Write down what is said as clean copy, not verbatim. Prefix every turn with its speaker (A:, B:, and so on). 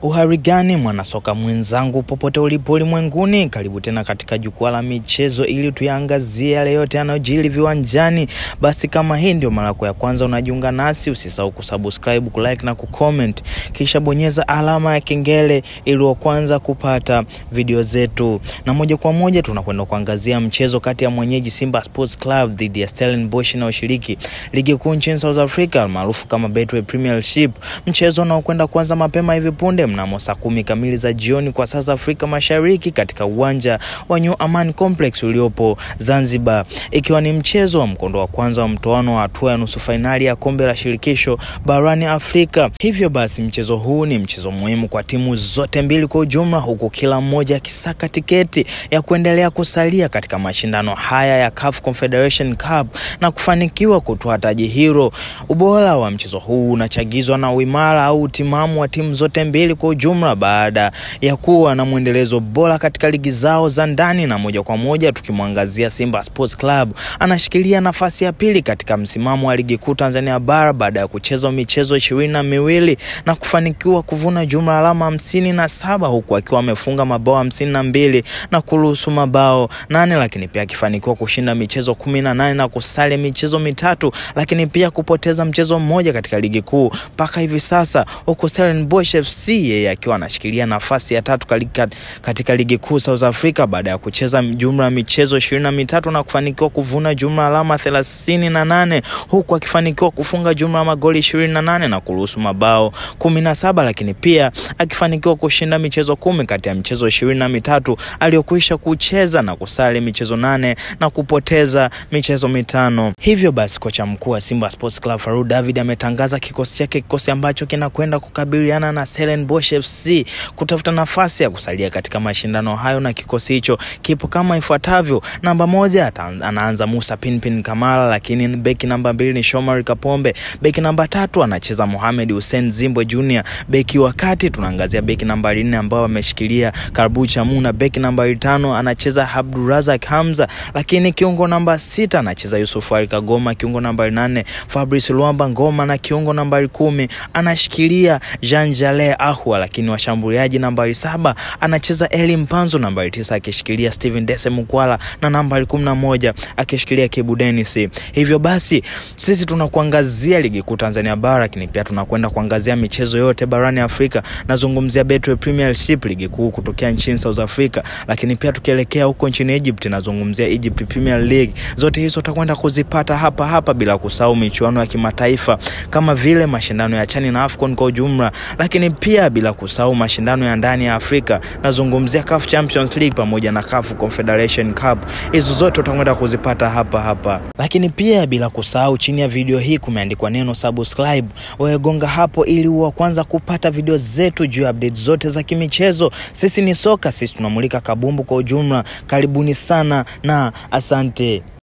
A: Uhari gani mwanasoka mwenzangu popote ulipo ulimwenguni, karibu tena katika jukwaa la michezo ili tuyaangazie yale yote yanayojiri viwanjani. Basi kama hii ndio mara yako ya kwanza unajiunga nasi, usisahau kusubscribe, kulike na kucomment, kisha bonyeza alama ya kengele ili uwe kwanza kupata video zetu. Na moja kwa moja tunakwenda kuangazia mchezo kati ya mwenyeji Simba Sports Club dhidi ya Stellenbosch na washiriki ligi kuu nchini South Africa maarufu kama Betway Premiership. Mchezo unaokwenda kuanza mapema hivi punde mnamo saa 10 kamili za jioni kwa saa za Afrika Mashariki katika uwanja wa New Amaan Complex uliopo Zanzibar, ikiwa ni mchezo wa mkondo wa kwanza wa mtoano wa hatua ya nusu finali ya kombe la shirikisho barani Afrika. Hivyo basi mchezo huu ni mchezo muhimu kwa timu zote mbili kwa ujumla, huku kila mmoja akisaka tiketi ya kuendelea kusalia katika mashindano haya ya CAF Confederation Cup na kufanikiwa kutoa taji hilo. Ubora wa mchezo huu unachagizwa na uimara au utimamu wa timu zote mbili kwa ujumla baada ya kuwa na mwendelezo bora katika ligi zao za ndani. Na moja kwa moja tukimwangazia Simba Sports Club, anashikilia nafasi ya pili katika msimamo wa ligi kuu Tanzania bara baada ya kucheza michezo 22 na kufanikiwa kuvuna jumla alama 57, huku akiwa amefunga mabao 52 na kuruhusu mabao 8, lakini pia akifanikiwa kushinda michezo 18 na kusali michezo 3, lakini pia kupoteza mchezo mmoja katika ligi kuu mpaka hivi sasa, huku Stellenbosch FC yeye akiwa anashikilia nafasi ya 3 katika ligi kuu South Africa baada ya kucheza jumla michezo 23 na kufanikiwa kuvuna jumla alama 38, huku akifanikiwa kufunga jumla magoli 28 na kuruhusu mabao 17, lakini pia akifanikiwa kushinda michezo 10 kati ya michezo 23 aliyokwisha kucheza na kusali michezo 8 na kupoteza michezo 5. Hivyo basi kocha mkuu wa Simba Sports Club Farouk David ametangaza kikosi chake, kikosi ambacho kinakwenda kukabiliana na Stellenbosch FC kutafuta nafasi ya kusalia katika mashindano hayo, na kikosi hicho kipo kama ifuatavyo. Namba 1 anaanza Musa Pinpin Kamara, lakini beki namba 2 ni Shomari Kapombe, beki namba 3 anacheza Mohamed Hussein Zimbwe Junior, beki wa kati tunaangazia beki namba 4 ambao ameshikilia Karbucha Muna, beki namba 5 anacheza Abdurazak Hamza, lakini kiungo namba 6 anacheza Yusuf Ali Kagoma, kiungo namba 8 Fabrice Luamba Ngoma, na kiungo namba 10 anashikilia Jean Jale Ahua, lakini washambuliaji namba 7 anacheza Eli Mpanzo, namba 9 akishikilia Steven Dese Mukwala, na namba 11 akishikilia Kibu Dennis. Hivyo basi sisi tunakuangazia ligi kuu Tanzania bara, lakini pia tunakwenda kuangazia michezo yote barani Afrika. Nazungumzia Betway Premiership, ligi kuu kutokea nchini South Africa, lakini pia tukielekea huko nchini Egypt nazungumzia Egypt Premier League. Zote hizo utakwenda kuzipata hapa bila kusahau michuano ya kimataifa kama vile mashindano ya CHAN na AFCON kwa ujumla, lakini pia bila kusahau mashindano ya ndani ya Afrika. Nazungumzia CAF Champions League pamoja na CAF Confederation Cup. Hizo zote utakwenda kuzipata hapa. Lakini pia bila kusahau chini ya video hii kumeandikwa neno subscribe. Wewe gonga hapo ili uwe kwanza kupata video zetu juu ya updates zote za kimichezo. Sisi ni soka, sisi tunamulika kabumbu kwa ujumla. Karibuni sana na asante.